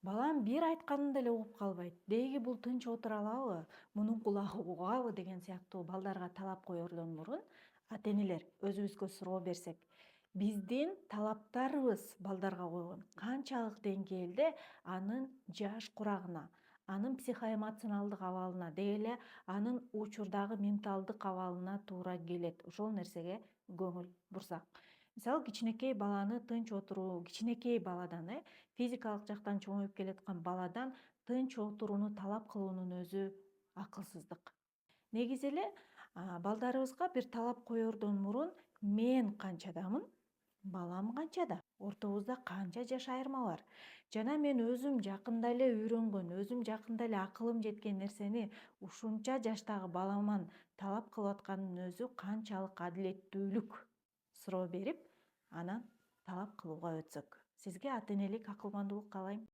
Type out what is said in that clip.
Балам бир айтканын деле угуп калбайт. Деги бул тынч отура алабы? Мунун кулагы угабы деген сыяктуу балдарга талап коердон мурун ата-энелер өзүбүзгө суроо берсек, биздин талаптарыбыз балдарга койгон канчалык деңгээлде анын жаш курагына, анын психоэмоционалдык абалына, деги эле анын учурдагы менталдык абалына туура келет. Ошол нерсеге көңүл бурсак. Мисалы кичинекей баланы тынч отуруу, кичинекей баладан физикалык жактан чоңоюп келаткан баладан тынч отурууну талап кылуунун өзү акылсыздык. Негизи эле балдарыбызга бир талап коердон мурун мен канчадамын, балам канчада, ортобузда канча жаш айырма бар жана мен өзүм жакында эле үйрөнгөн, өзүм жакында эле акылым жеткен нерсени ушунча жаштагы баламан талап кылып аткандын өзү канчалык адилеттүүлүк суроо берип, анан талап кылууга өтсөк. Сизге ата-энелик акылмандуулук каалайм.